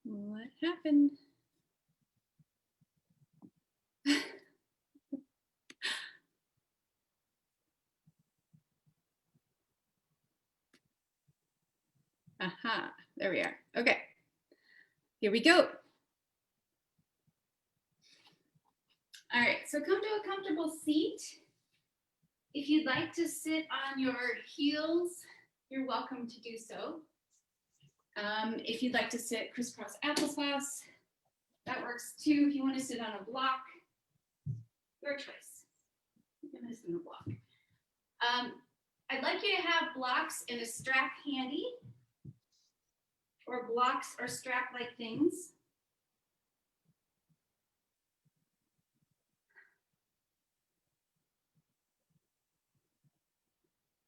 What happened? Aha, there we are. Okay, here we go. All right, so come to a comfortable seat. If you'd like to sit on your heels, you're welcome to do so. If you'd like to sit crisscross applesauce, that works too. If you want to sit on a block, your choice. I'm going to sit on a block. I'd like you to have blocks and a strap handy, or blocks or strap-like things.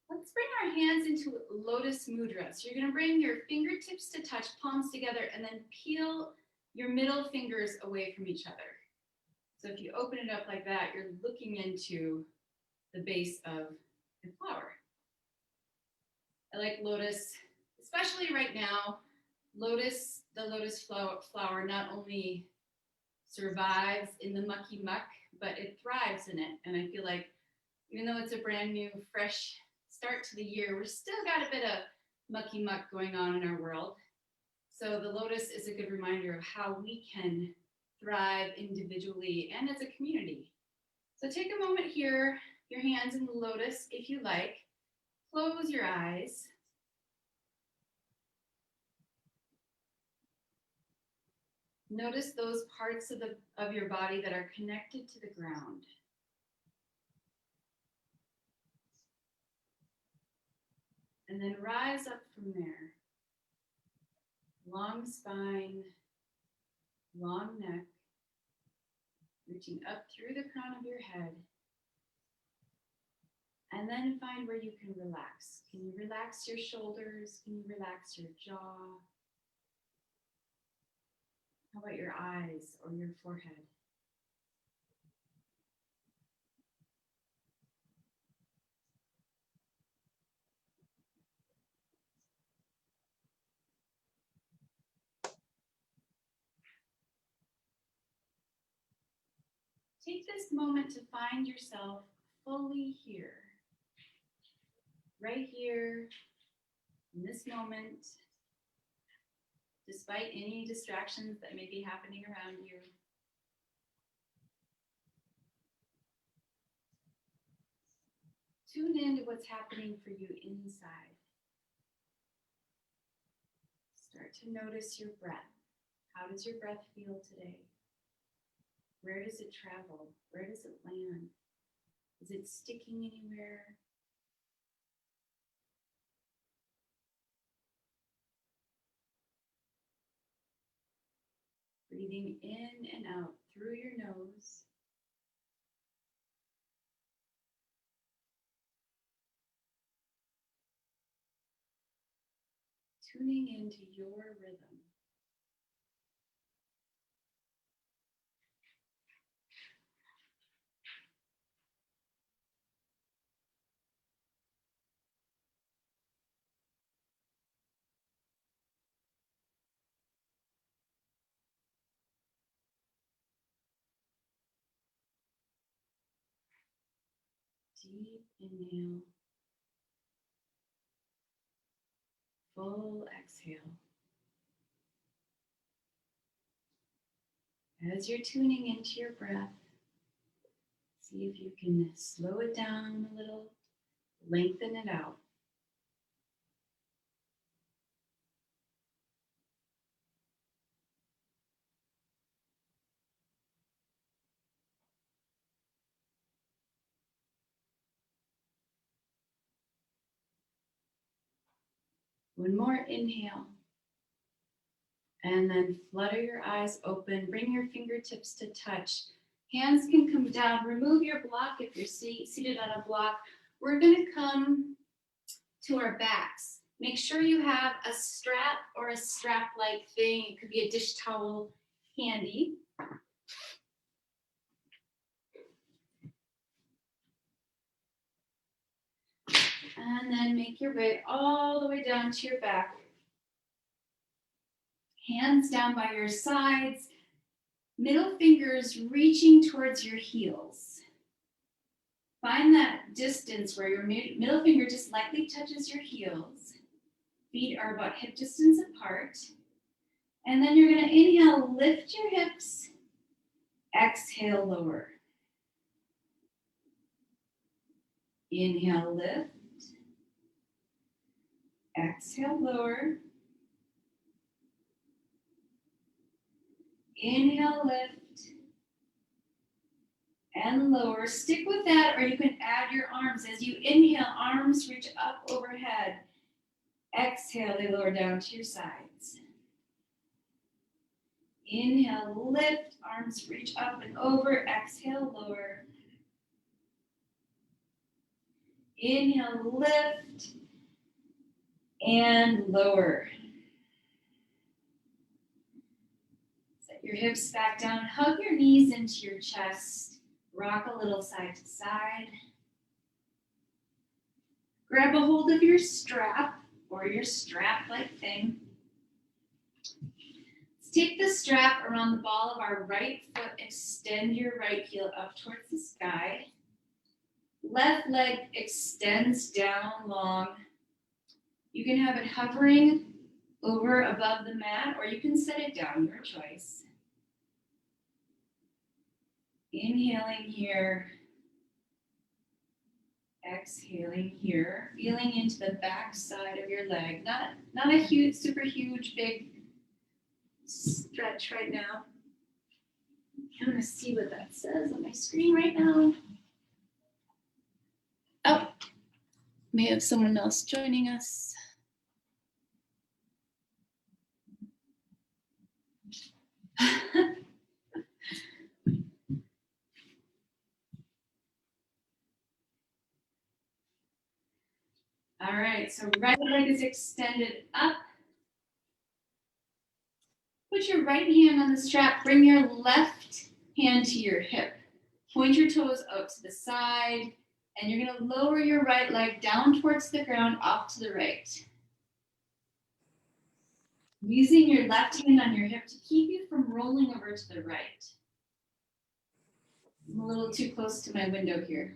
Let's bring our hands into lotus mudra. So you're going to bring your fingertips to touch, palms together, and then peel your middle fingers away from each other. So if you open it up like that, you're looking into the base of the flower. I like lotus, especially right now. Lotus, the lotus flower not only survives in the mucky muck, but it thrives in it. And I feel like even though it's a brand new, fresh start to the year, we're still got a bit of mucky muck going on in our world. So the lotus is a good reminder of how we can thrive individually and as a community. So take a moment here, your hands in the lotus if you like. Close your eyes. Notice those parts of your body that are connected to the ground. And then rise up from there. Long spine, long neck, reaching up through the crown of your head. And then find where you can relax. Can you relax your shoulders? Can you relax your jaw? How about your eyes or your forehead? Take this moment to find yourself fully here. Right here, in this moment, despite any distractions that may be happening around you. Tune in to what's happening for you inside. Start to notice your breath. How does your breath feel today? Where does it travel? Where does it land? Is it sticking anywhere? Breathing in and out through your nose. Tuning into your rhythm. Deep inhale. Full exhale. As you're tuning into your breath, see if you can slow it down a little, lengthen it out. One more inhale. And then flutter your eyes open. Bring your fingertips to touch. Hands can come down. Remove your block if you're seated on a block. We're going to come to our backs. Make sure you have a strap or a strap-like thing. It could be a dish towel handy. And then make your way all the way down to your back. Hands down by your sides, middle fingers reaching towards your heels. Find that distance where your middle finger just lightly touches your heels. Feet are about hip distance apart. And then you're going to inhale, lift your hips. Exhale, lower. Inhale, lift. Exhale, lower. Inhale, lift. And lower. Stick with that, or you can add your arms. As you inhale, arms reach up overhead. Exhale, they lower down to your sides. Inhale, lift, arms reach up and over. Exhale, lower. Inhale, lift, and lower. Set your hips back down. Hug your knees into your chest. Rock a little side to side. Grab a hold of your strap or your strap-like thing. Let's take the strap around the ball of our right foot. Extend your right heel up towards the sky. Left leg extends down long. You can have it hovering over above the mat, or you can set it down, your choice. Inhaling here. Exhaling here, feeling into the back side of your leg. Not a huge, super huge, big stretch right now. I'm gonna see what that says on my screen right now. Oh, may have someone else joining us. All right, so right leg is extended up. Put your right hand on the strap. Bring your left hand to your hip. Point your toes out to the side, and you're going to lower your right leg down towards the ground, off to the right. Using your left hand on your hip to keep you from rolling over to the right. I'm a little too close to my window here.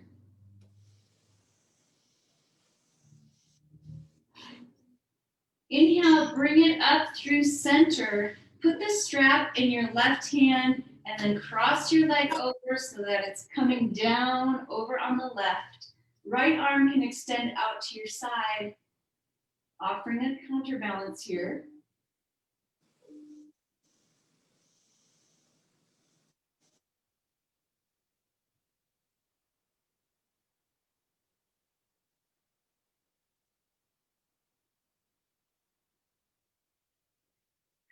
Inhale, bring it up through center. Put the strap in your left hand and then cross your leg over so that it's coming down over on the left. Right arm can extend out to your side, offering a counterbalance here.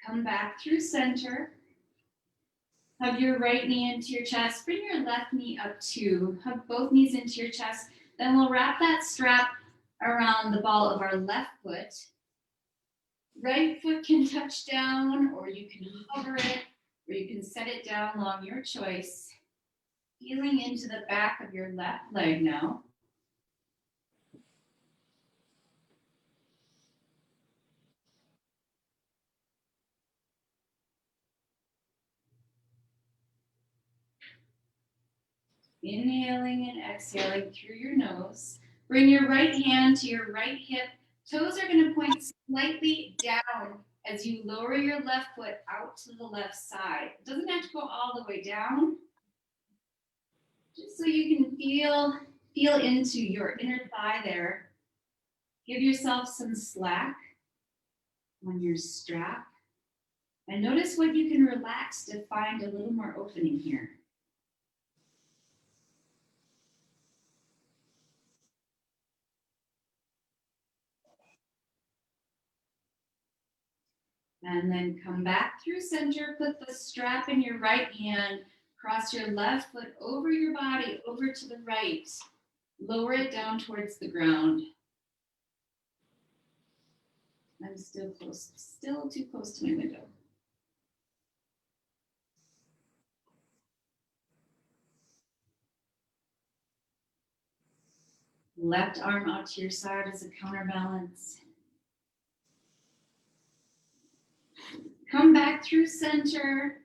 Come back through center. Hug your right knee into your chest. Bring your left knee up too. Hug both knees into your chest. Then we'll wrap that strap around the ball of our left foot. Right foot can touch down, or you can hover it, or you can set it down long, your choice. Feeling into the back of your left leg now. Inhaling and exhaling through your nose. Bring your right hand to your right hip. Toes are going to point slightly down as you lower your left foot out to the left side. It doesn't have to go all the way down. Just so you can feel into your inner thigh there. Give yourself some slack on your strap. And notice what you can relax to find a little more opening here. And then come back through center, put the strap in your right hand, cross your left foot over your body, over to the right. Lower it down towards the ground. I'm still too close to my window. Left arm out to your side as a counterbalance. Come back through center.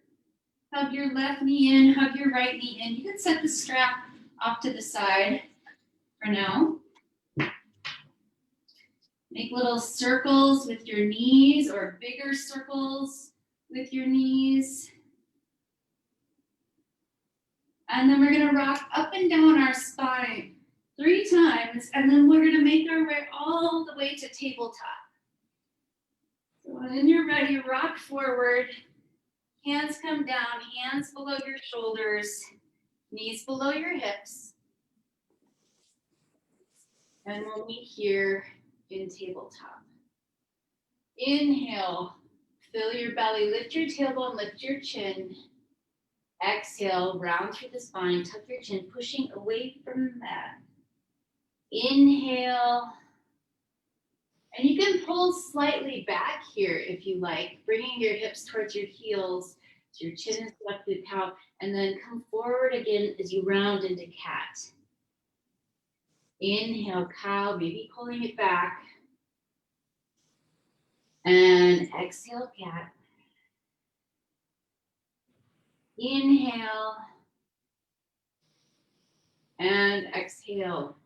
Hug your left knee in, hug your right knee in. You can set the strap off to the side for now. Make little circles with your knees or bigger circles with your knees. And then we're gonna rock up and down our spine 3 times, and then we're gonna make our way all the way to tabletop. So when you're ready, rock forward. Hands come down, hands below your shoulders, knees below your hips. And we'll meet here in tabletop. Inhale, fill your belly, lift your tailbone, lift your chin. Exhale, round through the spine, tuck your chin, pushing away from the mat. Inhale. And you can pull slightly back here if you like, bringing your hips towards your heels, so your chin is lifted, cow, and then come forward again as you round into cat. Inhale, cow, maybe pulling it back. And exhale, cat. Inhale. And exhale.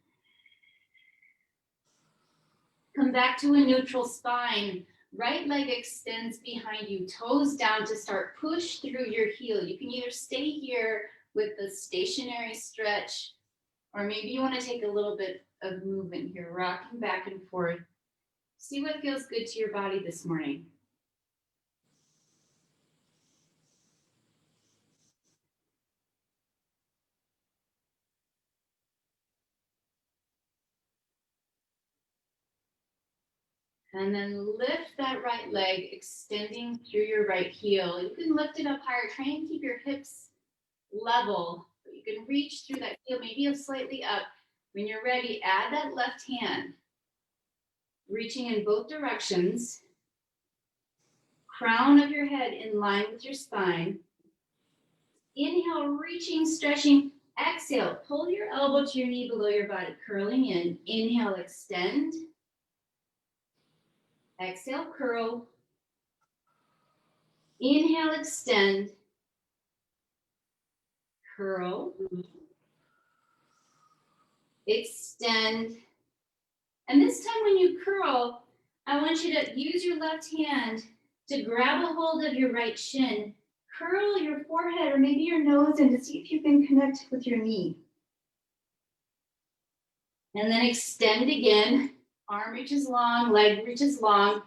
Come back to a neutral spine. Right leg extends behind you, toes down to start. Push through your heel. You can either stay here with the stationary stretch, or maybe you want to take a little bit of movement here, rocking back and forth. See what feels good to your body this morning. And then lift that right leg, extending through your right heel. You can lift it up higher. Try and keep your hips level. But you can reach through that heel, maybe slightly up. When you're ready, add that left hand, reaching in both directions. Crown of your head in line with your spine. Inhale, reaching, stretching. Exhale, pull your elbow to your knee below your body, curling in. Inhale, extend. Exhale, curl. Inhale, extend. Curl. Extend. And this time when you curl, I want you to use your left hand to grab a hold of your right shin. Curl your forehead or maybe your nose in to see if you can connect with your knee. And then extend again. Arm reaches long, leg reaches long.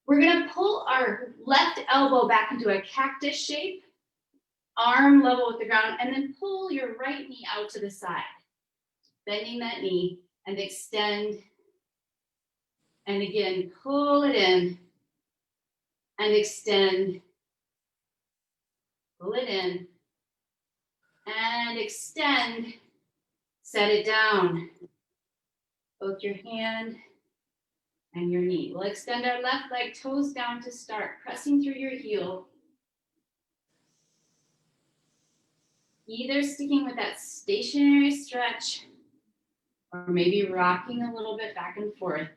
We're gonna pull our left elbow back into a cactus shape, arm level with the ground, and then pull your right knee out to the side. Bending that knee and extend. And again, pull it in and extend. Pull it in and extend. Set it down. Both your hand and your knee. We'll extend our left leg, toes down to start, pressing through your heel. Either sticking with that stationary stretch or maybe rocking a little bit back and forth.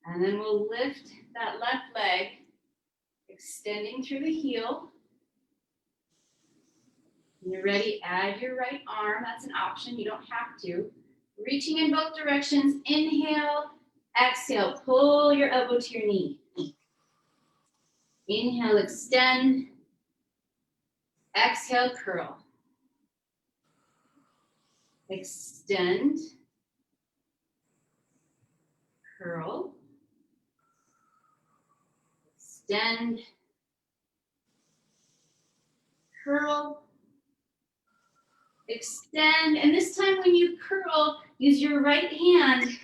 And then we'll lift that left leg, extending through the heel. When you're ready, add your right arm. That's an option. You don't have to. Reaching in both directions. Inhale, exhale. Pull your elbow to your knee. Inhale, extend. Exhale, curl. Extend. Curl. Extend. Curl. Extend. And this time when you curl, use your right hand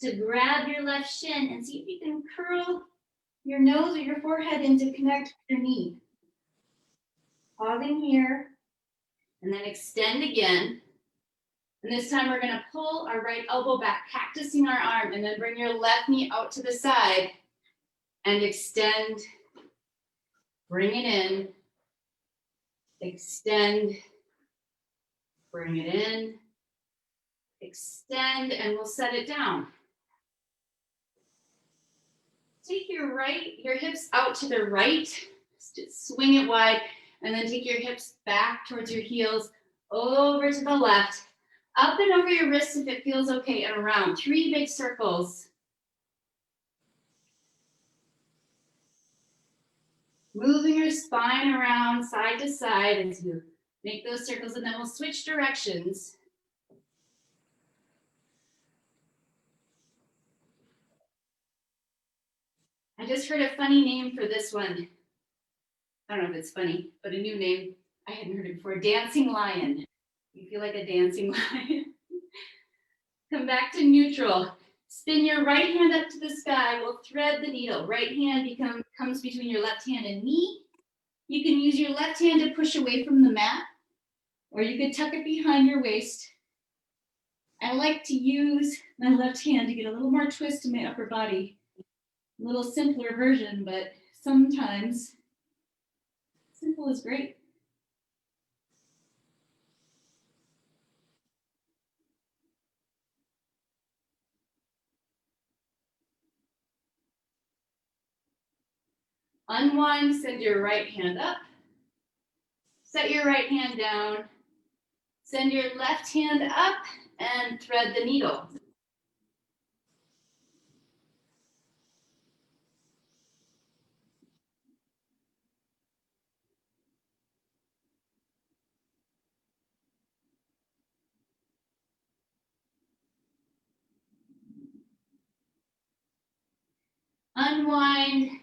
to grab your left shin and see if you can curl your nose or your forehead in to connect with your knee. Pausing here, and then extend again. And this time we're gonna pull our right elbow back, cactusing our arm, and then bring your left knee out to the side and extend. Bring it in, extend, bring it in, extend, and we'll set it down. Take your hips out to the right, just swing it wide, and then take your hips back towards your heels, over to the left, up and over your wrists if it feels okay, and around. 3 big circles. Moving your spine around side to side as you make those circles, and then we'll switch directions. I just heard a funny name for this one. I don't know if it's funny, but a new name. I hadn't heard it before. Dancing lion. You feel like a dancing lion. Come back to neutral. Spin your right hand up to the sky. We'll thread the needle. Right hand comes between your left hand and knee. You can use your left hand to push away from the mat, or you could tuck it behind your waist. I like to use my left hand to get a little more twist in my upper body. A little simpler version, but sometimes simple is great. Unwind, send your right hand up. Set your right hand down. Send your left hand up and thread the needle. Unwind.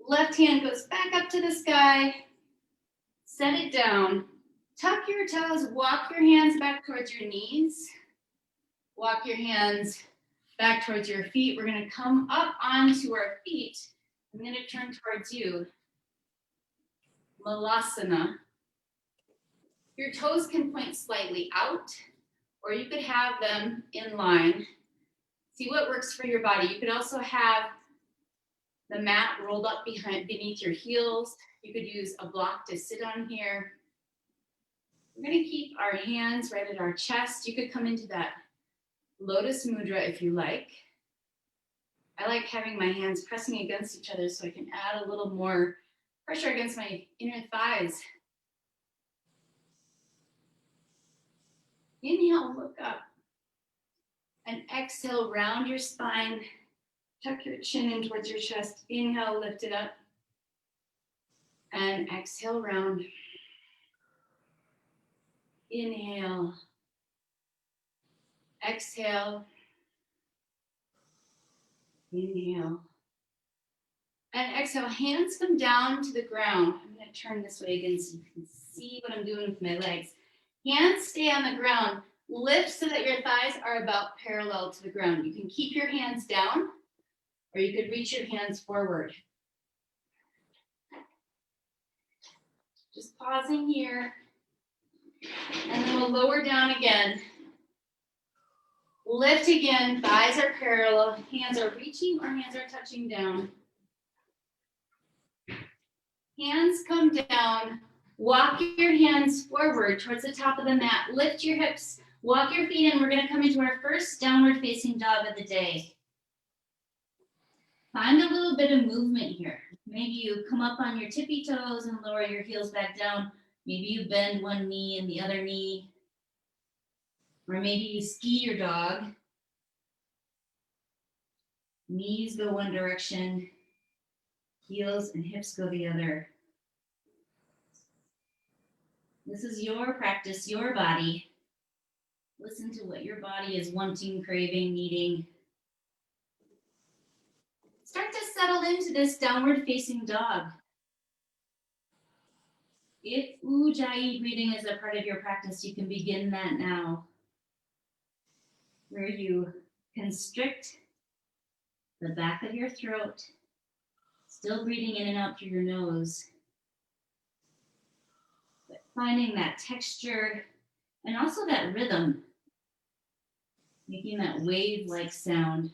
Left hand goes back up to the sky. Set it down. Tuck your toes. Walk your hands back towards your knees. Walk your hands back towards your feet. We're going to come up onto our feet. I'm going to turn towards you. Malasana. Your toes can point slightly out, or you could have them in line. See what works for your body. You could also have the mat rolled up beneath your heels. You could use a block to sit on here. We're going to keep our hands right at our chest. You could come into that lotus mudra if you like. I like having my hands pressing against each other so I can add a little more pressure against my inner thighs. Inhale, look up. And exhale, round your spine. Tuck your chin in towards your chest. Inhale, lift it up. And exhale, round. Inhale. Exhale. Inhale. And exhale, hands come down to the ground. I'm going to turn this way again so you can see what I'm doing with my legs. Hands stay on the ground. Lift so that your thighs are about parallel to the ground. You can keep your hands down, or you could reach your hands forward. Just pausing here. And then we'll lower down again. Lift again, thighs are parallel, hands are reaching or hands are touching down. Hands come down, walk your hands forward towards the top of the mat, lift your hips, walk your feet in. We're gonna come into our first downward facing dog of the day. Find a little bit of movement here. Maybe you come up on your tippy toes and lower your heels back down. Maybe you bend one knee and the other knee. Or maybe you ski your dog. Knees go one direction, heels and hips go the other. This is your practice, your body. Listen to what your body is wanting, craving, needing. Start to settle into this downward facing dog. If Ujjayi breathing is a part of your practice, you can begin that now, where you constrict the back of your throat, still breathing in and out through your nose, but finding that texture and also that rhythm, making that wave-like sound.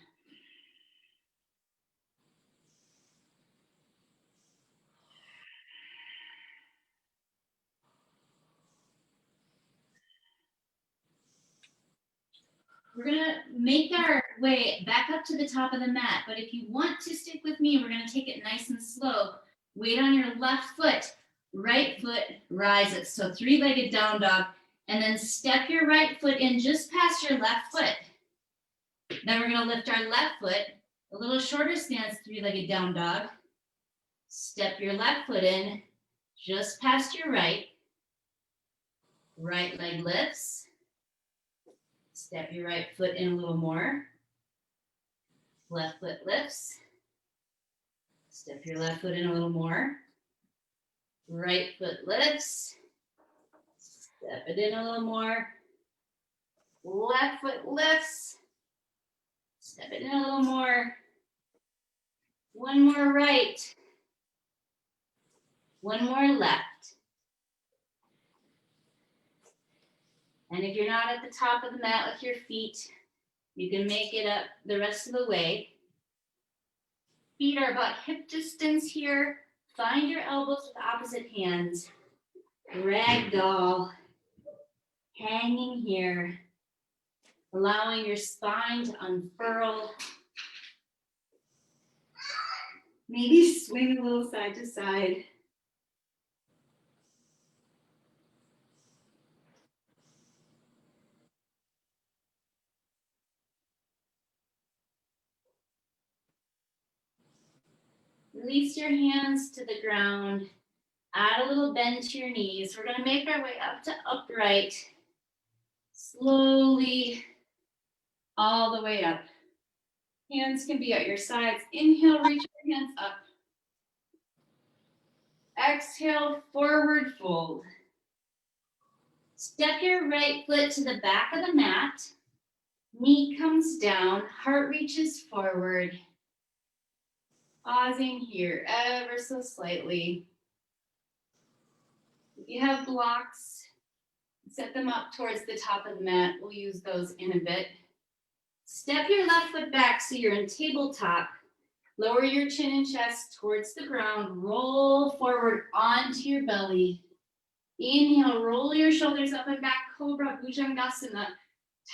We're gonna make our way back up to the top of the mat, but if you want to stick with me, we're gonna take it nice and slow. Weight on your left foot, right foot, rise it. So three-legged down dog, and then step your right foot in just past your left foot. Then we're gonna lift our left foot, a little shorter stance, three-legged down dog. Step your left foot in, just past your right. Right leg lifts. Step your right foot in a little more. Left foot lifts. Step your left foot in a little more. Right foot lifts. Step it in a little more. Left foot lifts. Step it in a little more. One more right. One more left. And if you're not at the top of the mat with your feet, you can make it up the rest of the way. Feet are about hip distance here. Find your elbows with opposite hands. Ragdoll. Hanging here. Allowing your spine to unfurl. Maybe swing a little side to side. Release your hands to the ground. Add a little bend to your knees. We're going to make our way up to upright. Slowly, all the way up. Hands can be at your sides. Inhale, reach your hands up. Exhale, forward fold. Step your right foot to the back of the mat. Knee comes down, heart reaches forward. Pausing here ever so slightly. If you have blocks, set them up towards the top of the mat. We'll use those in a bit. Step your left foot back so you're in tabletop. Lower your chin and chest towards the ground. Roll forward onto your belly. Inhale, roll your shoulders up and back, Cobra, Bhujangasana.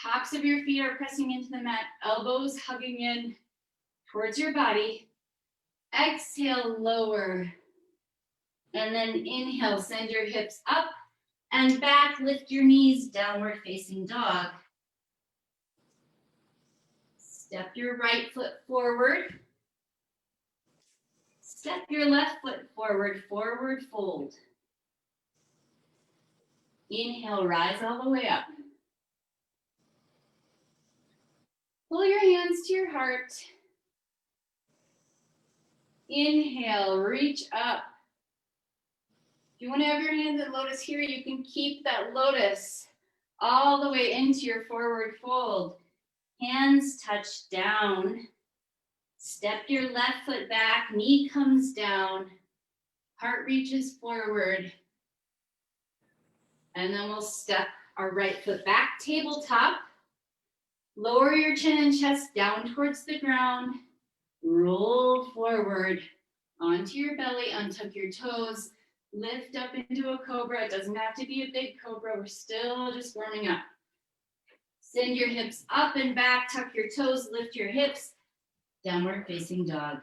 Tops of your feet are pressing into the mat, elbows hugging in towards your body. Exhale, lower. And then inhale, send your hips up and back, lift your knees, downward facing dog. Step your right foot forward. Step your left foot forward, forward fold. Inhale, rise all the way up. Pull your hands to your heart. Inhale, reach up. If you want to have your hands in lotus here, you can keep that lotus all the way into your forward fold. Hands touch down. Step your left foot back, knee comes down, heart reaches forward. And then we'll step our right foot back, tabletop. Lower your chin and chest down towards the ground. Roll forward onto your belly, untuck your toes, lift up into a cobra. It doesn't have to be a big cobra. We're still just warming up. Send your hips up and back, tuck your toes, lift your hips. Downward facing dog.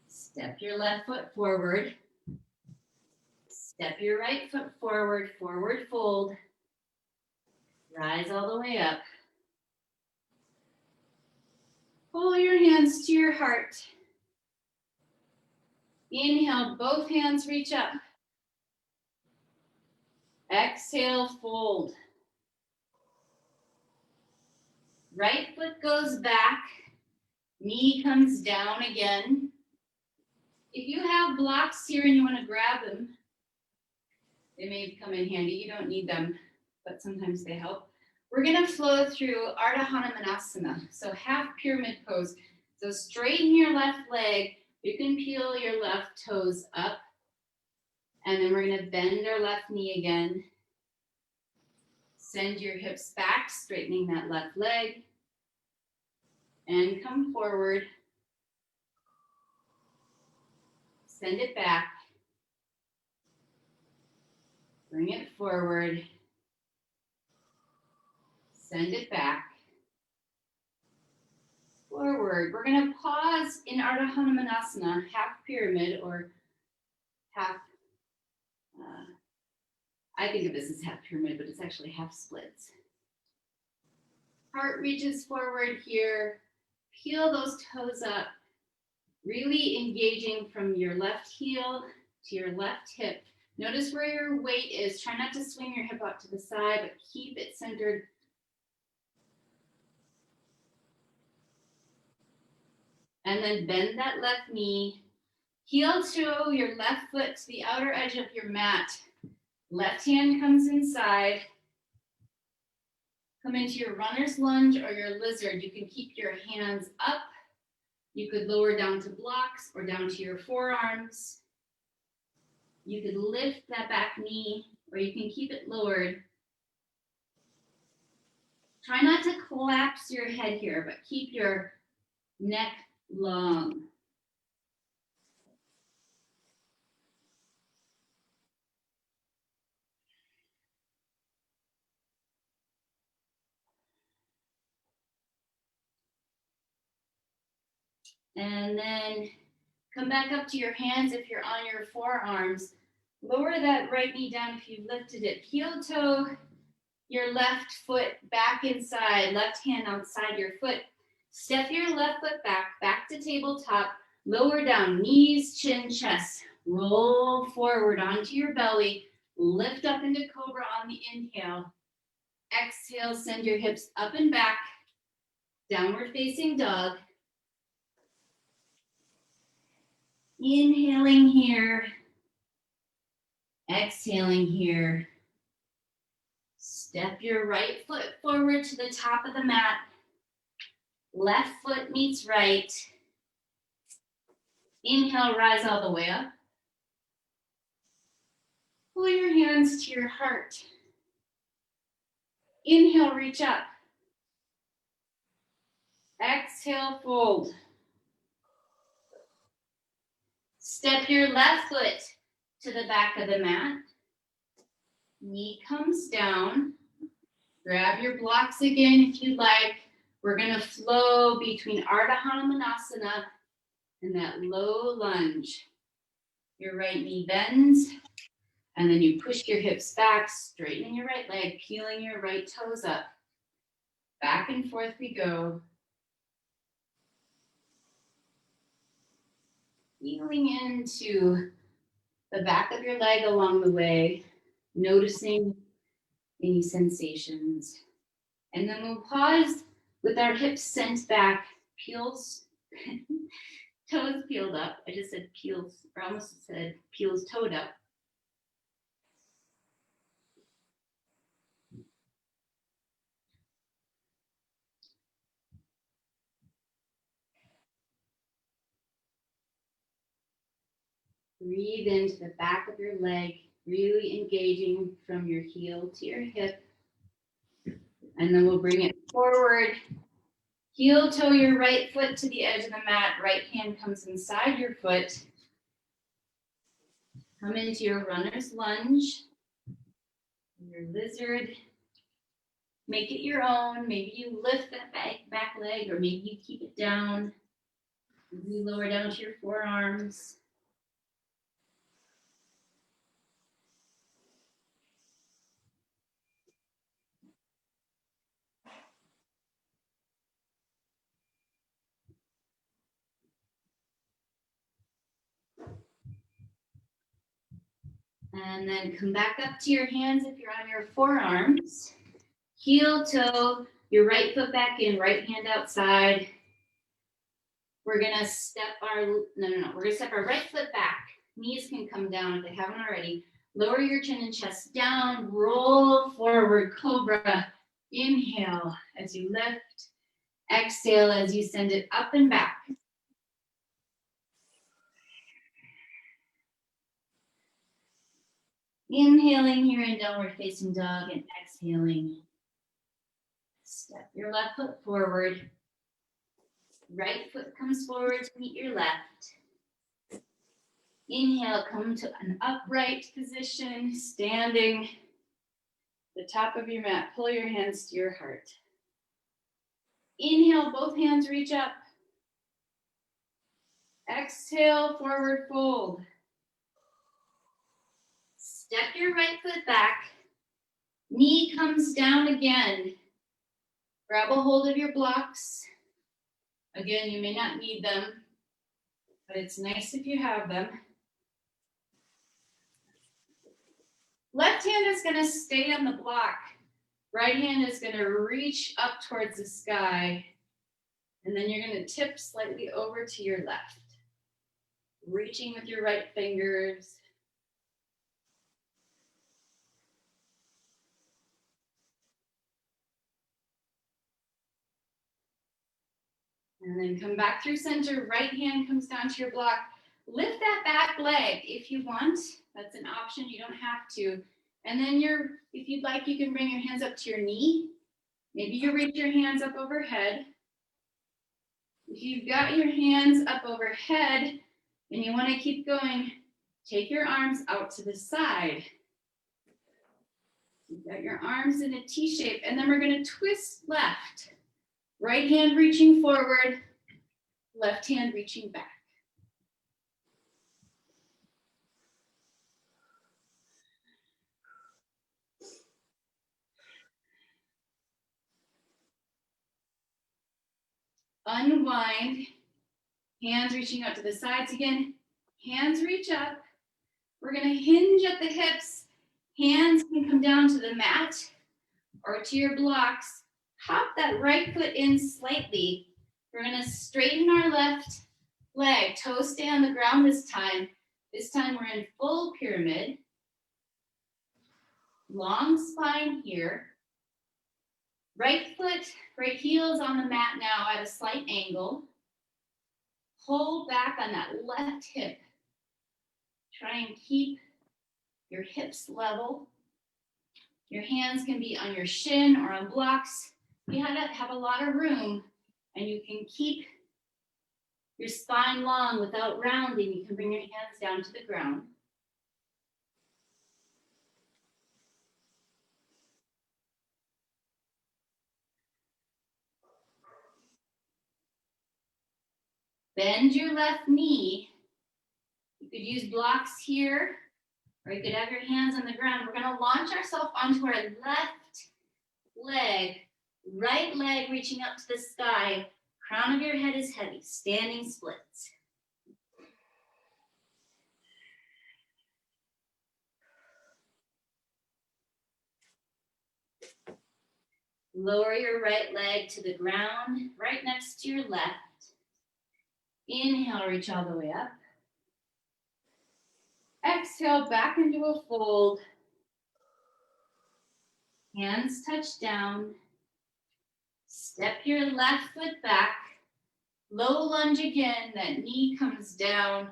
Step your left foot forward. Step your right foot forward, forward fold. Rise all the way up. Pull your hands to your heart. Inhale, both hands reach up. Exhale, fold. Right foot goes back. Knee comes down again. If you have blocks here and you want to grab them, they may come in handy. You don't need them, but sometimes they help. We're going to flow through Ardha Hanumanasana, so half pyramid pose. So straighten your left leg. You can peel your left toes up. And then we're going to bend our left knee again. Send your hips back, straightening that left leg. And come forward. Send it back. Bring it forward. Send it back. Forward. We're going to pause in Ardha Hanumanasana, half pyramid or half, I think of this as half pyramid, but it's actually half splits. Heart reaches forward here. Peel those toes up, really engaging from your left heel to your left hip. Notice where your weight is. Try not to swing your hip out to the side, but keep it centered. And then bend that left knee. Heel toe your left foot to the outer edge of your mat. Left hand comes inside. Come into your runner's lunge or your lizard. You can keep your hands up. You could lower down to blocks or down to your forearms. You could lift that back knee or you can keep it lowered. Try not to collapse your head here, but keep your neck long. And then come back up to your hands if you're on your forearms. Lower that right knee down if you lifted it. Heel toe your left foot back inside, left hand outside your foot. Step your left foot back to tabletop. Lower down, knees, chin, chest. Roll forward onto your belly. Lift up into cobra on the inhale. Exhale, send your hips up and back. Downward facing dog. Inhaling here. Exhaling here. Step your right foot forward to the top of the mat. Left foot meets right. Inhale, rise all the way up. Pull your hands to your heart. Inhale, reach up. Exhale, fold. Step your left foot to the back of the mat. Knee comes down. Grab your blocks again if you'd like. We're going to flow between Ardha Hanumanasana and that low lunge. Your right knee bends, and then you push your hips back, straightening your right leg, peeling your right toes up. Back and forth we go. Feeling into the back of your leg along the way, noticing any sensations. And then we'll pause with our hips sent back, toes peeled up. I just said peels, or almost said peels toed up. Breathe into the back of your leg, really engaging from your heel to your hip. And then we'll bring it forward. Heel toe your right foot to the edge of the mat. Right hand comes inside your foot. Come into your runner's lunge. Your lizard. Make it your own. Maybe you lift that back leg, or maybe you keep it down. Maybe you lower down to your forearms. And then come back up to your hands if you're on your forearms. Heel toe, your right foot back in, right hand outside. We're gonna step we're gonna step our right foot back. Knees can come down if they haven't already. Lower your chin and chest down, roll forward, cobra. Inhale as you lift. Exhale as you send it up and back. Inhaling here in downward facing dog and exhaling. Step your left foot forward. Right foot comes forward to meet your left. Inhale, come to an upright position, standing. The top of your mat, pull your hands to your heart. Inhale, both hands reach up. Exhale, forward fold. Step your right foot back. Knee comes down again. Grab a hold of your blocks. Again, you may not need them, but it's nice if you have them. Left hand is going to stay on the block. Right hand is going to reach up towards the sky. And then you're going to tip slightly over to your left. Reaching with your right fingers. And then come back through center. Right hand comes down to your block. Lift that back leg if you want. That's an option. You don't have to. And then if you'd like, you can bring your hands up to your knee. Maybe you reach your hands up overhead. If you've got your hands up overhead and you want to keep going, take your arms out to the side. You've got your arms in a T shape, and then we're going to twist left. Right hand reaching forward, left hand reaching back. Unwind, hands reaching out to the sides again. Hands reach up. We're going to hinge at the hips. Hands can come down to the mat or to your blocks. Hop that right foot in slightly. We're going to straighten our left leg. Toes stay on the ground this time. This time we're in full pyramid. Long spine here. Right foot, right heel is on the mat now at a slight angle. Hold back on that left hip. Try and keep your hips level. Your hands can be on your shin or on blocks. You have a lot of room, and you can keep your spine long without rounding. You can bring your hands down to the ground. Bend your left knee. You could use blocks here, or you could have your hands on the ground. We're going to launch ourselves onto our left leg, right leg reaching up to the sky. Crown of your head is heavy, standing splits. Lower your right leg to the ground, right next to your left. Inhale, reach all the way up. Exhale, back into a fold. Hands touch down. Step your left foot back. Low lunge again, that knee comes down.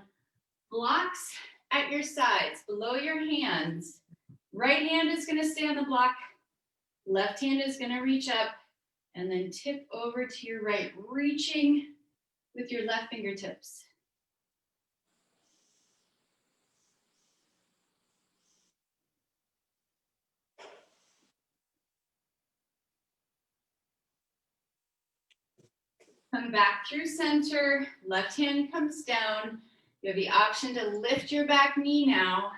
Blocks at your sides, below your hands. Right hand is going to stay on the block. Left hand is going to reach up and then tip over to your right, reaching with your left fingertips. Come back through center, left hand comes down. You have the option to lift your back knee now.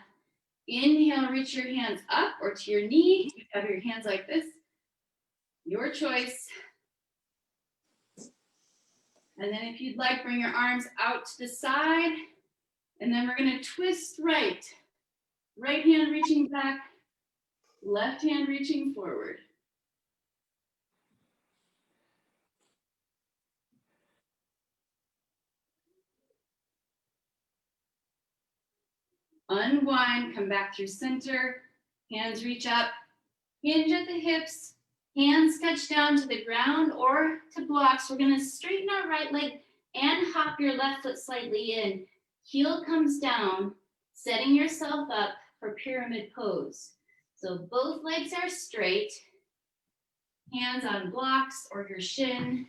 Inhale, reach your hands up or to your knee. You have your hands like this. Your choice. And then if you'd like, bring your arms out to the side. And then we're going to twist right. Right hand reaching back, left hand reaching forward. Unwind, come back through center. Hands reach up, hinge at the hips. Hands touch down to the ground or to blocks. We're going to straighten our right leg and hop your left foot slightly in. Heel comes down, setting yourself up for pyramid pose. So both legs are straight. Hands on blocks or your shin,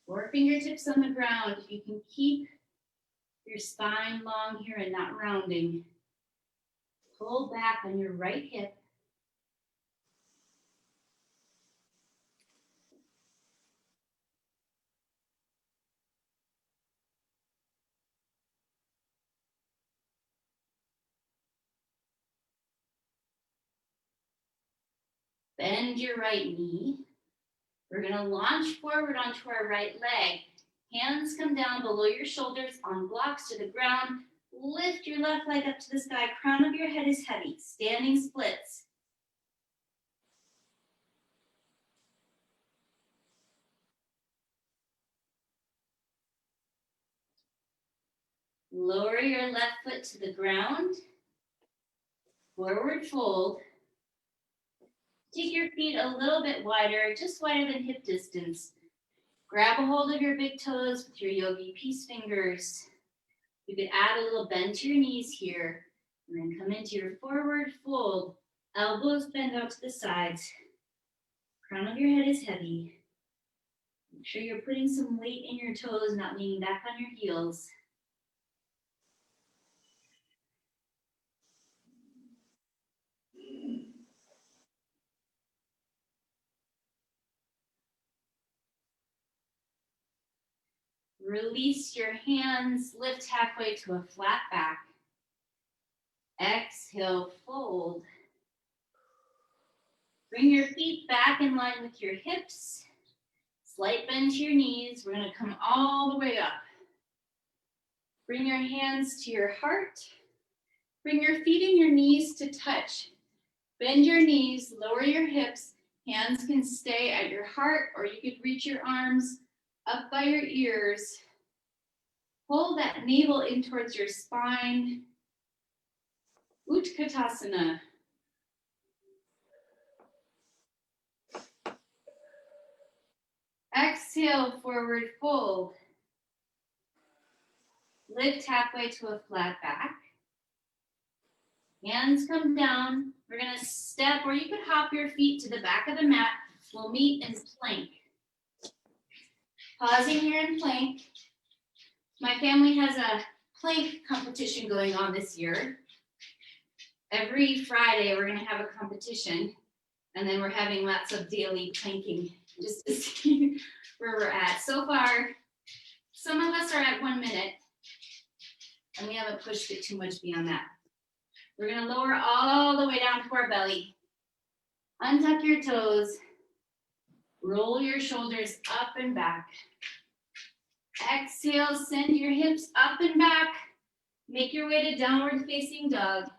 or fingertips on the ground. You can keep your spine long here and not rounding. Pull back on your right hip. Bend your right knee. We're gonna launch forward onto our right leg. Hands come down below your shoulders on blocks to the ground. Lift your left leg up to the sky. Crown of your head is heavy. Standing splits. Lower your left foot to the ground. Forward fold. Take your feet a little bit wider, just wider than hip distance. Grab a hold of your big toes with your yogi peace fingers. You could add a little bend to your knees here, and then come into your forward fold. Elbows bend out to the sides. Crown of your head is heavy. Make sure you're putting some weight in your toes, not leaning back on your heels. Release your hands, lift halfway to a flat back. Exhale, fold. Bring your feet back in line with your hips. Slight bend to your knees. We're gonna come all the way up. Bring your hands to your heart. Bring your feet and your knees to touch. Bend your knees, lower your hips. Hands can stay at your heart, or you could reach your arms up by your ears. Pull that navel in towards your spine. Utkatasana. Exhale, forward fold. Lift halfway to a flat back. Hands come down. We're gonna step, or you could hop your feet to the back of the mat. We'll meet in plank. Pausing here in plank. My family has a plank competition going on this year. Every Friday, we're gonna have a competition, and then we're having lots of daily planking just to see where we're at. So far, some of us are at 1 minute, and we haven't pushed it too much beyond that. We're gonna lower all the way down to our belly. Untuck your toes. Roll your shoulders up and back. Exhale, send your hips up and back. Make your way to downward facing dog.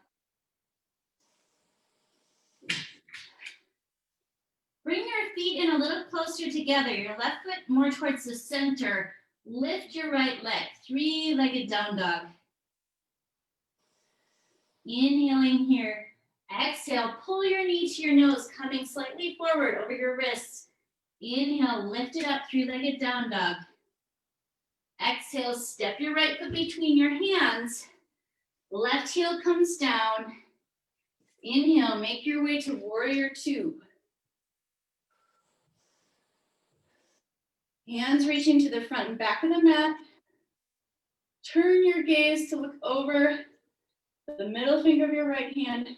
Bring your feet in a little closer together. Your left foot more towards the center. Lift your right leg, three-legged down dog. Inhaling here. Exhale, pull your knee to your nose, coming slightly forward over your wrists. Inhale, lift it up, three-legged down dog. Exhale, step your right foot between your hands. Left heel comes down. Inhale, make your way to warrior two. Hands reaching to the front and back of the mat. Turn your gaze to look over the middle finger of your right hand.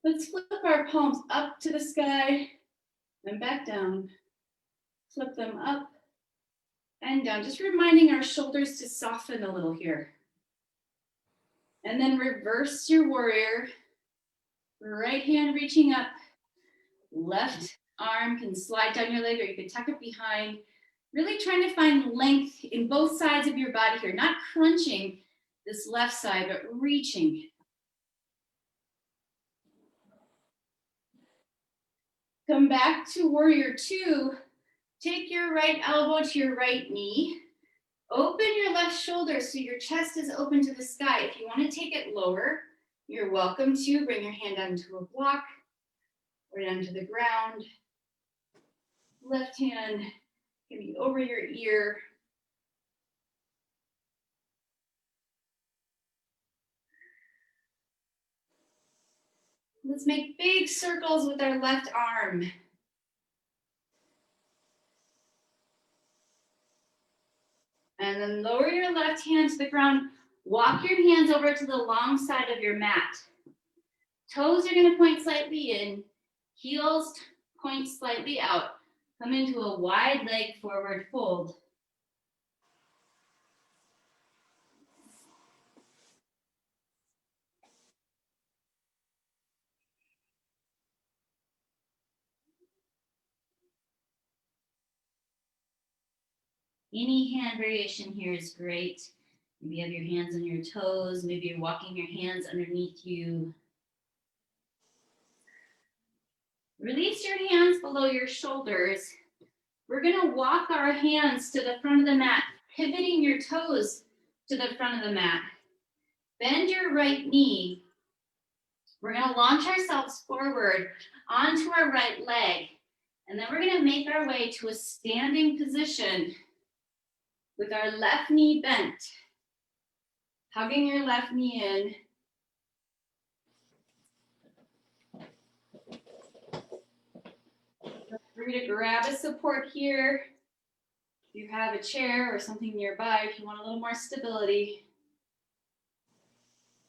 Let's flip our palms up to the sky and back down. Flip them up and down, just reminding our shoulders to soften a little here. And then reverse your warrior. Right hand reaching up. Left arm can slide down your leg, or you can tuck it behind. Really trying to find length in both sides of your body here, not crunching this left side, but reaching. Come back to warrior two. Take your right elbow to your right knee. Open your left shoulder so your chest is open to the sky. If you want to take it lower, you're welcome to. Bring your hand down to a block or down to the ground. Left hand can be over your ear. Let's make big circles with our left arm. And then lower your left hand to the ground. Walk your hands over to the long side of your mat. Toes are going to point slightly in. Heels point slightly out. Come into a wide leg forward fold. Any hand variation here is great. Maybe you have your hands on your toes. Maybe you're walking your hands underneath you. Release your hands below your shoulders. We're gonna walk our hands to the front of the mat, pivoting your toes to the front of the mat. Bend your right knee. We're gonna launch ourselves forward onto our right leg. And then we're gonna make our way to a standing position with our left knee bent. Hugging your left knee in. Feel free to grab a support here. If you have a chair or something nearby, if you want a little more stability.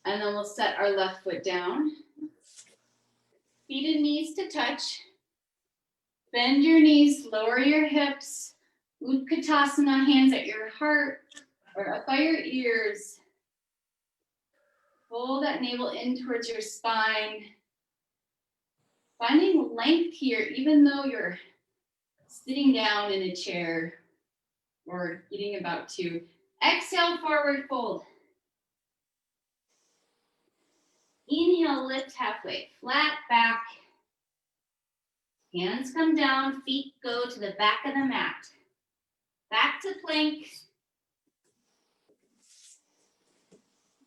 And then we'll set our left foot down. Feet and knees to touch. Bend your knees, lower your hips. Utkatasana, hands at your heart or up by your ears. Pull that navel in towards your spine. Finding length here, even though you're sitting down in a chair or getting about to. Exhale, forward fold. Inhale, lift halfway, flat back. Hands come down, feet go to the back of the mat. Back to plank.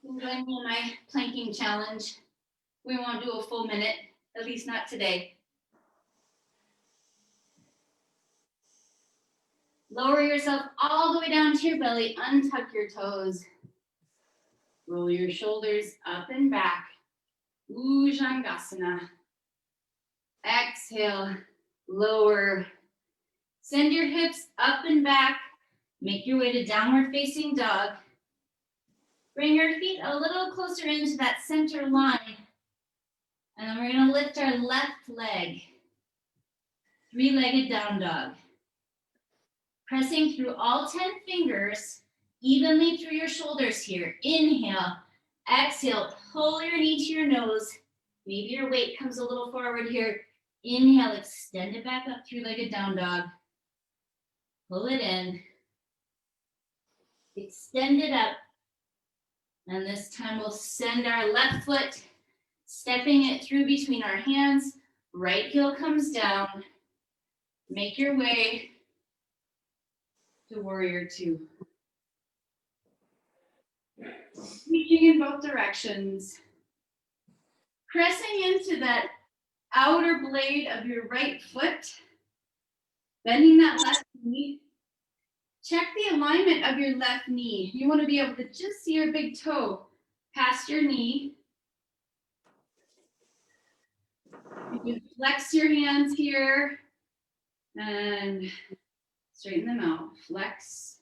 You can join me in my planking challenge. We won't do a full minute, at least not today. Lower yourself all the way down to your belly, untuck your toes. Roll your shoulders up and back. Bhujangasana. Exhale, lower. Send your hips up and back. Make your way to downward facing dog. Bring your feet a little closer into that center line. And then we're gonna lift our left leg. Three-legged down dog. Pressing through all 10 fingers, evenly through your shoulders here. Inhale, exhale, pull your knee to your nose. Maybe your weight comes a little forward here. Inhale, extend it back up, three-legged down dog. Pull it in. Extend it up. And this time we'll send our left foot, stepping it through between our hands. Right heel comes down. Make your way to warrior two. Reaching in both directions. Pressing into that outer blade of your right foot. Bending that left knee. Check the alignment of your left knee. You want to be able to just see your big toe past your knee. You can flex your hands here and straighten them out. Flex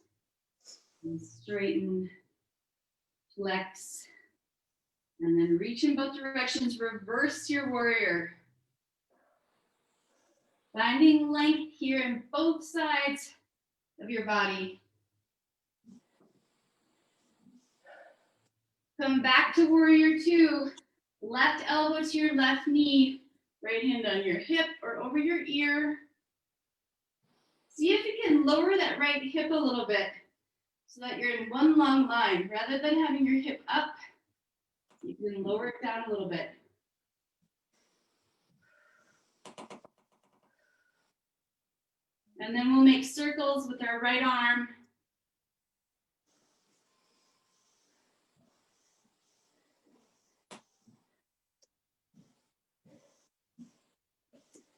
and straighten, flex, and then reach in both directions. Reverse your warrior. Finding length here in both sides of your body. Come back to warrior two. Left elbow to your left knee. Right hand on your hip or over your ear. See if you can lower that right hip a little bit so that you're in one long line. Rather than having your hip up, you can lower it down a little bit. And then we'll make circles with our right arm.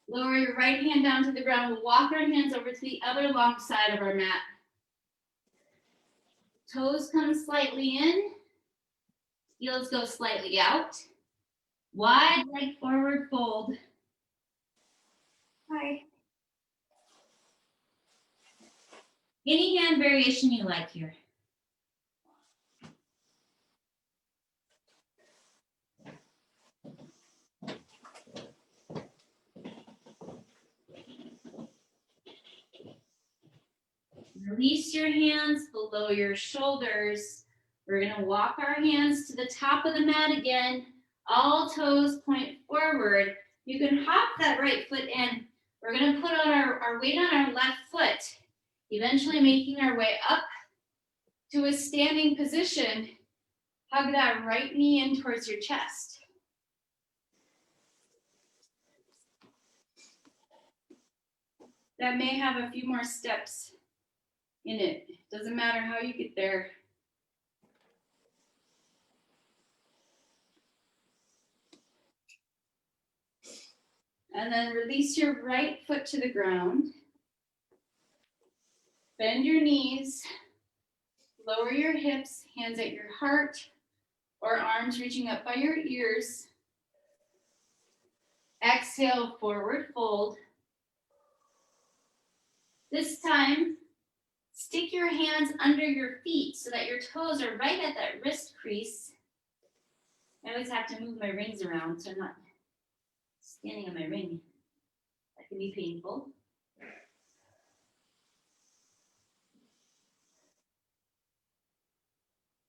Lower your right hand down to the ground. We'll walk our hands over to the other long side of our mat. Toes come slightly in. Heels go slightly out. Wide leg forward fold. Hi. Any hand variation you like here. Release your hands below your shoulders. We're gonna walk our hands to the top of the mat again. All toes point forward. You can hop that right foot in. We're gonna put on our weight on our left foot. Eventually making our way up to a standing position. Hug that right knee in towards your chest. That may have a few more steps in it. Doesn't matter how you get there. And then release your right foot to the ground. Bend your knees. Lower your hips, hands at your heart, or arms reaching up by your ears. Exhale, forward fold. This time, stick your hands under your feet so that your toes are right at that wrist crease. I always have to move my rings around so I'm not standing on my ring. That can be painful.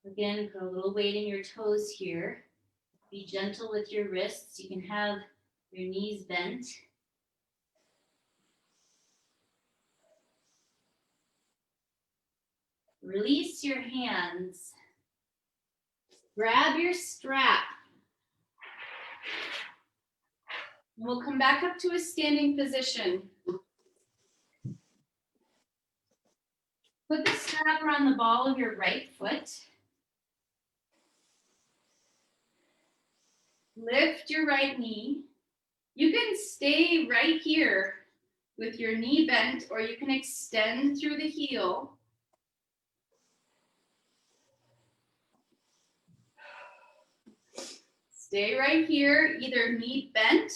Again, put a little weight in your toes here. Be gentle with your wrists. You can have your knees bent. Release your hands. Grab your strap. And we'll come back up to a standing position. Put the strap around the ball of your right foot. Lift your right knee. You can stay right here with your knee bent, or you can extend through the heel. Stay right here, either knee bent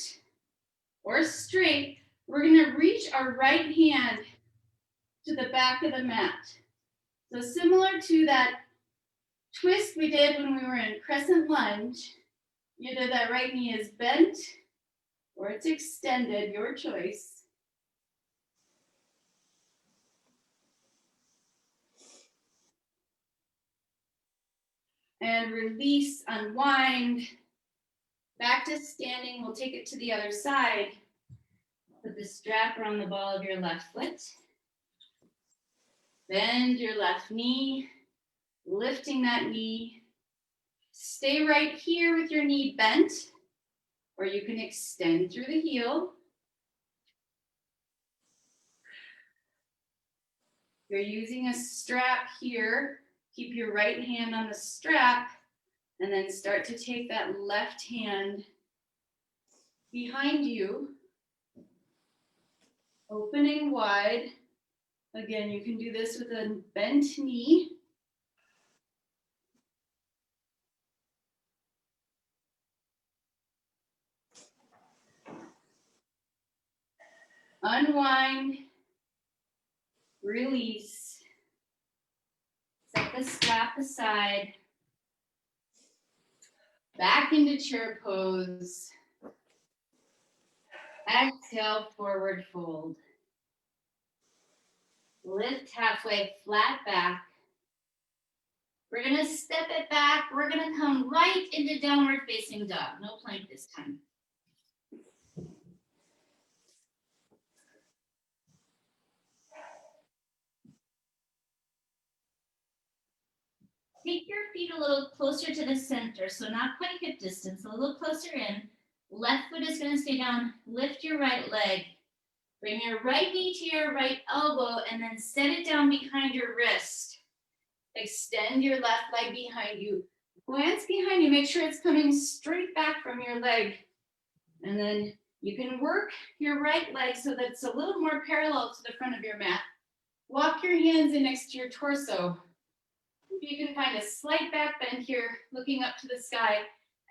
or straight. We're gonna reach our right hand to the back of the mat. So similar to that twist we did when we were in crescent lunge, either that right knee is bent or it's extended, your choice. And release, unwind. Back to standing, we'll take it to the other side. Put the strap around the ball of your left foot. Bend your left knee, lifting that knee. Stay right here with your knee bent, or you can extend through the heel. You're using a strap here. Keep your right hand on the strap, and then start to take that left hand behind you, opening wide. Again, you can do this with a bent knee. Unwind, release, set the strap aside, back into chair pose. Exhale, forward fold. Lift halfway, flat back. We're gonna step it back. We're gonna come right into downward facing dog. No plank this time. Take your feet a little closer to the center, so not quite hip distance, a little closer in. Left foot is gonna stay down. Lift your right leg. Bring your right knee to your right elbow and then set it down behind your wrist. Extend your left leg behind you. Glance behind you, make sure it's coming straight back from your leg. And then you can work your right leg so that it's a little more parallel to the front of your mat. Walk your hands in next to your torso. You can find a slight back bend here, looking up to the sky,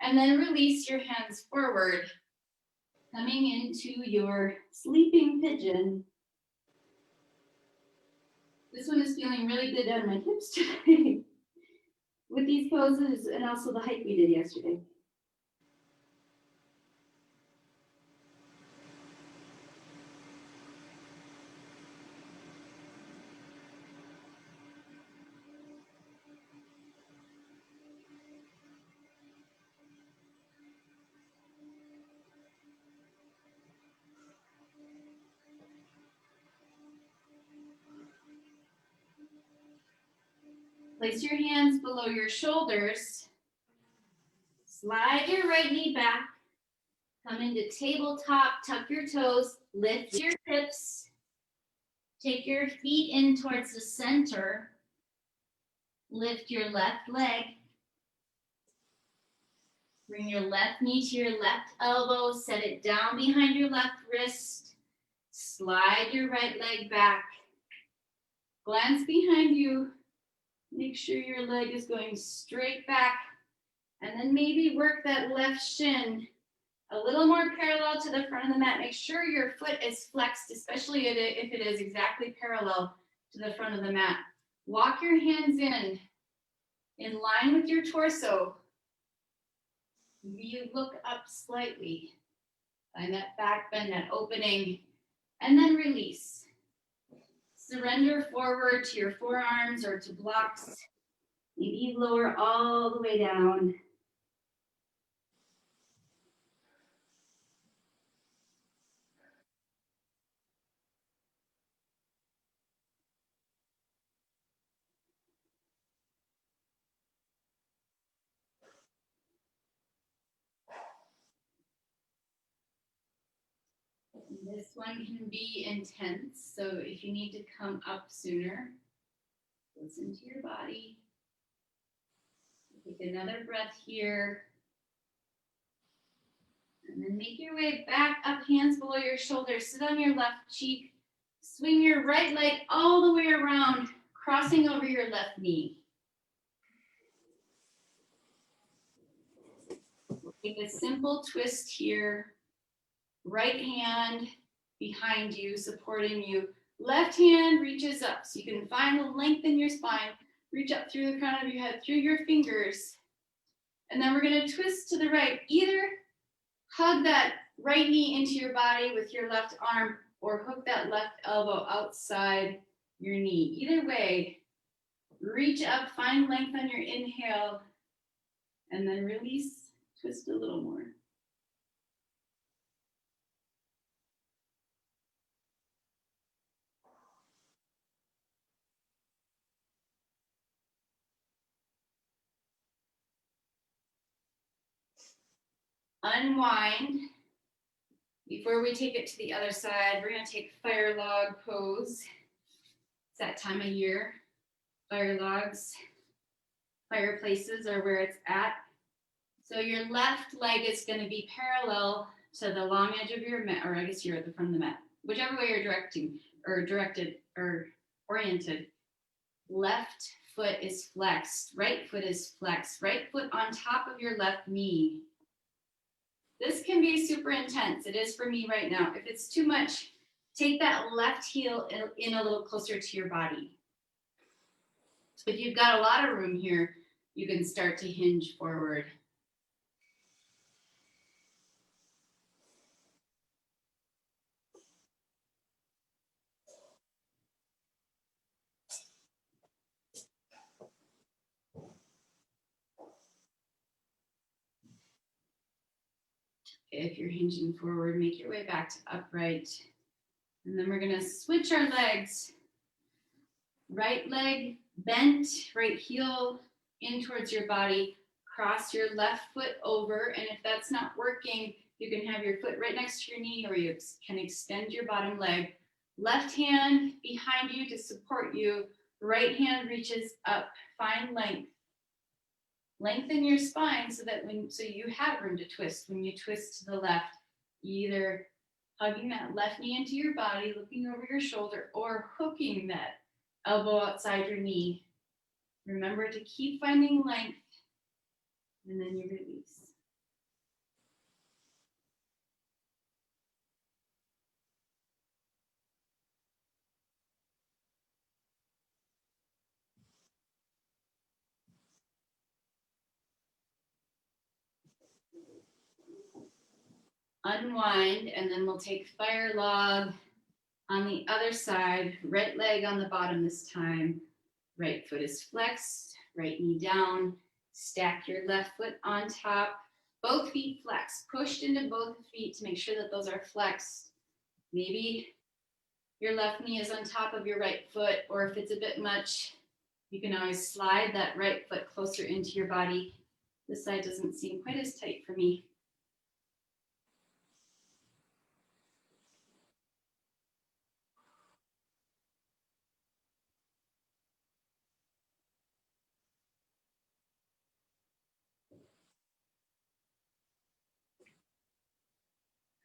and then release your hands forward, coming into your sleeping pigeon. This one is feeling really good on my hips today with these poses and also the hike we did yesterday. Place your hands below your shoulders. Slide your right knee back. Come into tabletop, tuck your toes, lift your hips. Take your feet in towards the center. Lift your left leg. Bring your left knee to your left elbow. Set it down behind your left wrist. Slide your right leg back. Glance behind you. Make sure your leg is going straight back. And then maybe work that left shin a little more parallel to the front of the mat. Make sure your foot is flexed, especially if it is exactly parallel to the front of the mat. Walk your hands in line with your torso. You look up slightly. Find that back bend, that opening, and then release. Surrender forward to your forearms or to blocks. Maybe lower all the way down. This one can be intense, so if you need to come up sooner, listen to your body. Take another breath here. And then make your way back up, hands below your shoulders. Sit on your left cheek. Swing your right leg all the way around, crossing over your left knee. Take a simple twist here. Right hand behind you, supporting you. Left hand reaches up, so you can find the length in your spine. Reach up through the crown of your head, through your fingers. And then we're gonna twist to the right. Either hug that right knee into your body with your left arm or hook that left elbow outside your knee. Either way, reach up, find length on your inhale, and then release, twist a little more. Unwind. Before we take it to the other side, we're gonna take fire log pose. It's that time of year. Fire logs, fireplaces are where it's at. So your left leg is gonna be parallel to the long edge of your mat, or I guess you're at the front of the mat. Whichever way you're directed or oriented. Left foot is flexed, right foot is flexed, right foot on top of your left knee. This can be super intense. It is for me right now. If it's too much, take that left heel in a little closer to your body. If you've got a lot of room here, you can start to hinge forward. If you're hinging forward, make your way back to upright. And then we're gonna switch our legs. Right leg bent, right heel in towards your body. Cross your left foot over, and if that's not working, you can have your foot right next to your knee, or you can extend your bottom leg. Left hand behind you to support you. Right hand reaches up. Find length. Lengthen your spine so that so you have room to twist. When you twist to the left, either hugging that left knee into your body, looking over your shoulder, or hooking that elbow outside your knee. Remember to keep finding length, and then you release. Unwind, and then we'll take fire log on the other side. Right leg on the bottom this time. Right foot is flexed, right knee down. Stack your left foot on top. Both feet flexed. Pushed into both feet to make sure that those are flexed. Maybe your left knee is on top of your right foot, or if it's a bit much, You can always slide that right foot closer into your body. This side doesn't seem quite as tight for me.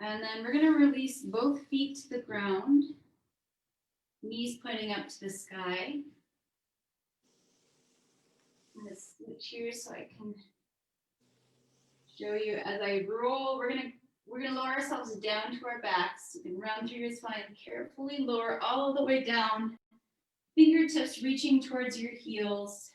And then we're gonna release both feet to the ground, knees pointing up to the sky. I'm gonna switch here so I can show you as I roll. We're gonna lower ourselves down to our backs. You can round through your spine, carefully lower all the way down. Fingertips reaching towards your heels.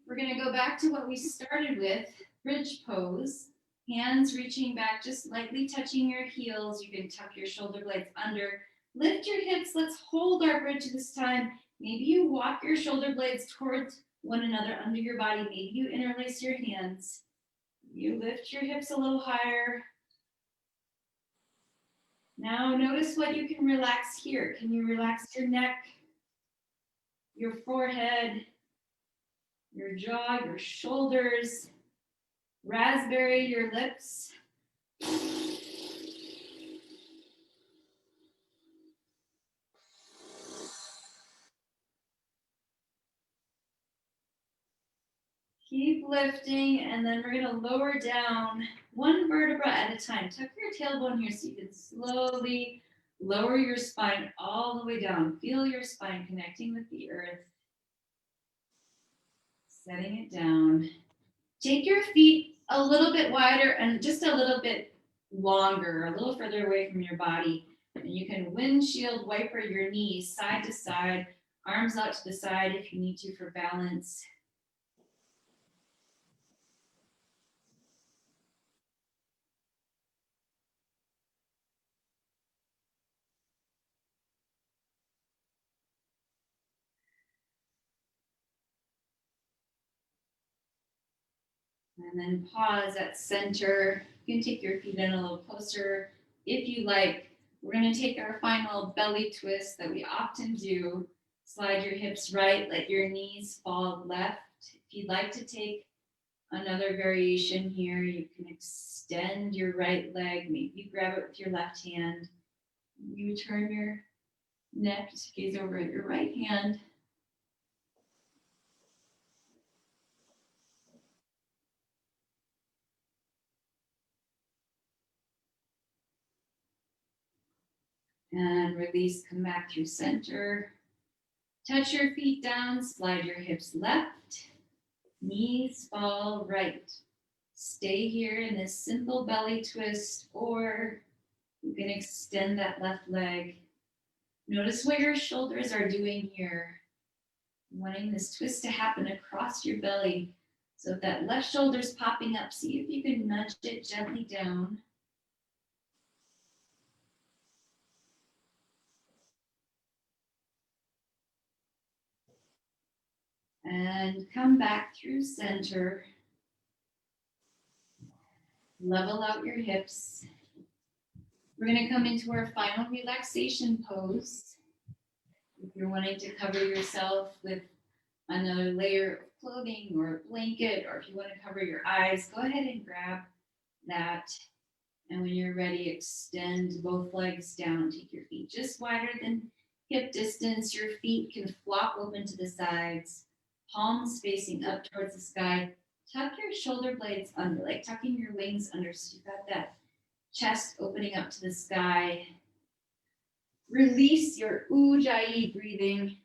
We're gonna go back to what we started with, bridge pose. Hands reaching back, just lightly touching your heels. You can tuck your shoulder blades under. Lift your hips. Let's hold our bridge this time. Maybe you walk your shoulder blades towards one another under your body. Maybe you interlace your hands. You lift your hips a little higher. Now notice what you can relax here. Can you relax your neck, your forehead, your jaw, your shoulders? Raspberry your lips. Keep lifting, and then we're gonna lower down one vertebra at a time. Tuck your tailbone here so you can slowly lower your spine all the way down. Feel your spine connecting with the earth. Setting it down. Take your feet a little bit wider and just a little bit longer, a little further away from your body. And you can windshield wiper your knees side to side, arms out to the side if you need to for balance. And then pause at center. You can take your feet in a little closer if you like. We're going to take our final belly twist that we often do. Slide your hips right, let your knees fall left. If you'd like to take another variation here, you can extend your right leg. Maybe you grab it with your left hand. You turn your neck, just gaze over at your right hand. And release, come back through center. Touch your feet down, slide your hips left, knees fall right. Stay here in this simple belly twist, or you can extend that left leg. Notice what your shoulders are doing here. Wanting this twist to happen across your belly. So if that left shoulder is popping up, see if you can nudge it gently down. And come back through center. Level out your hips. We're going to come into our final relaxation pose. If you're wanting to cover yourself with another layer of clothing or a blanket, or if you want to cover your eyes, go ahead and grab that. And when you're ready, extend both legs down. Take your feet just wider than hip distance. Your feet can flop open to the sides, palms facing up towards the sky. Tuck your shoulder blades under, like tucking your wings under, so you've got that chest opening up to the sky. Release your Ujjayi breathing.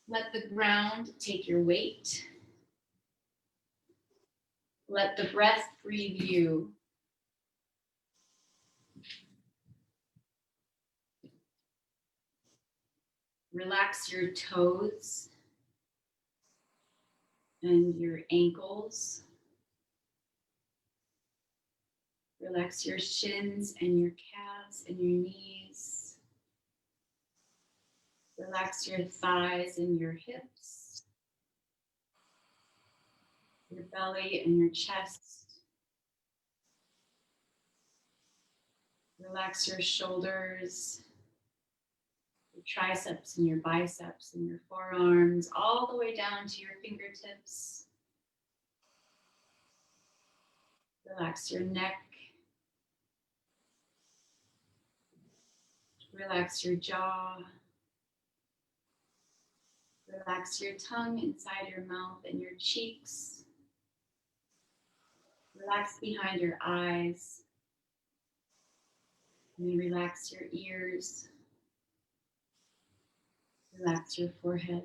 Let the ground take your weight. Let the breath breathe you. Relax your toes and your ankles. Relax your shins and your calves and your knees. Relax your thighs and your hips, your belly and your chest. Relax your shoulders, your triceps and your biceps and your forearms, all the way down to your fingertips. Relax your neck. Relax your jaw. Relax your tongue inside your mouth and your cheeks. Relax behind your eyes. And then relax your ears. Relax your forehead.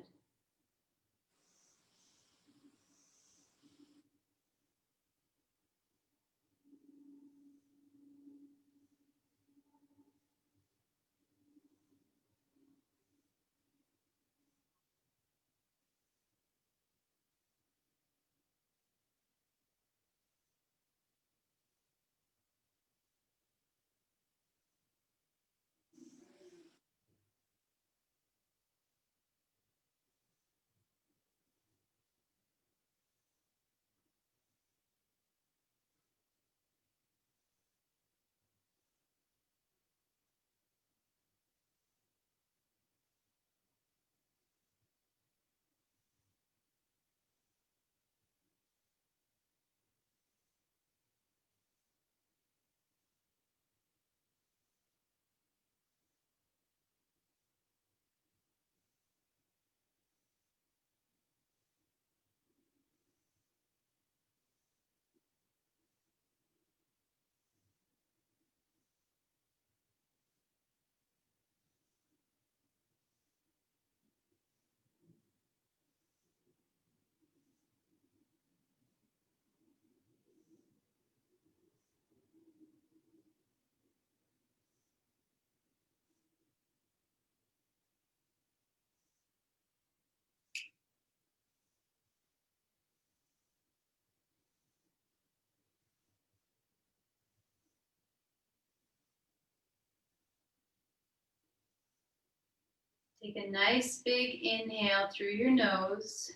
Take a nice big inhale through your nose.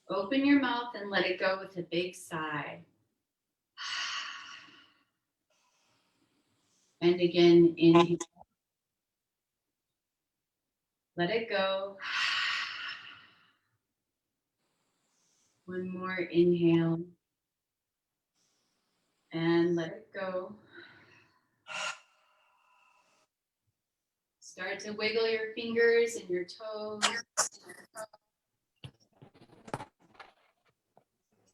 Open your mouth and let it go with a big sigh. And again, inhale. Let it go. One more inhale. And let it go. Start to wiggle your fingers and your toes.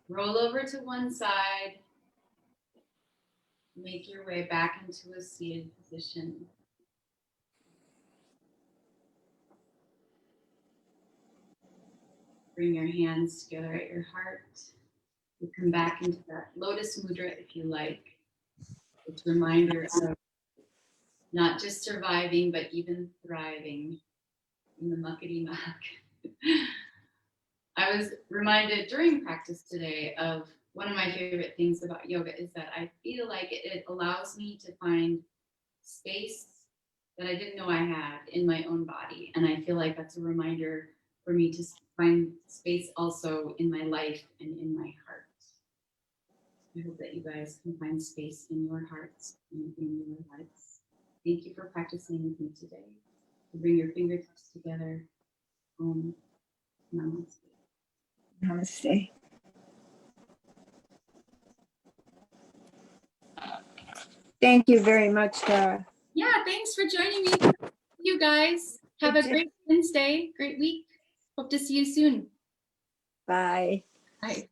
Roll over to one side. Make your way back into a seated position. Bring your hands together at your heart. You come back into that lotus mudra if you like. It's a reminder of not just surviving, but even thriving in the muckety muck. I was reminded during practice today of one of my favorite things about yoga is that I feel like it allows me to find space that I didn't know I had in my own body. And I feel like that's a reminder for me to find space also in my life and in my heart. I hope that you guys can find space in your hearts and in your lives. Thank you for practicing with me today. Bring your fingertips together. Namaste. Namaste. Thank you very much, Tara. Yeah, thanks for joining me. You guys have a great Wednesday, great week. Hope to see you soon. Bye. Bye.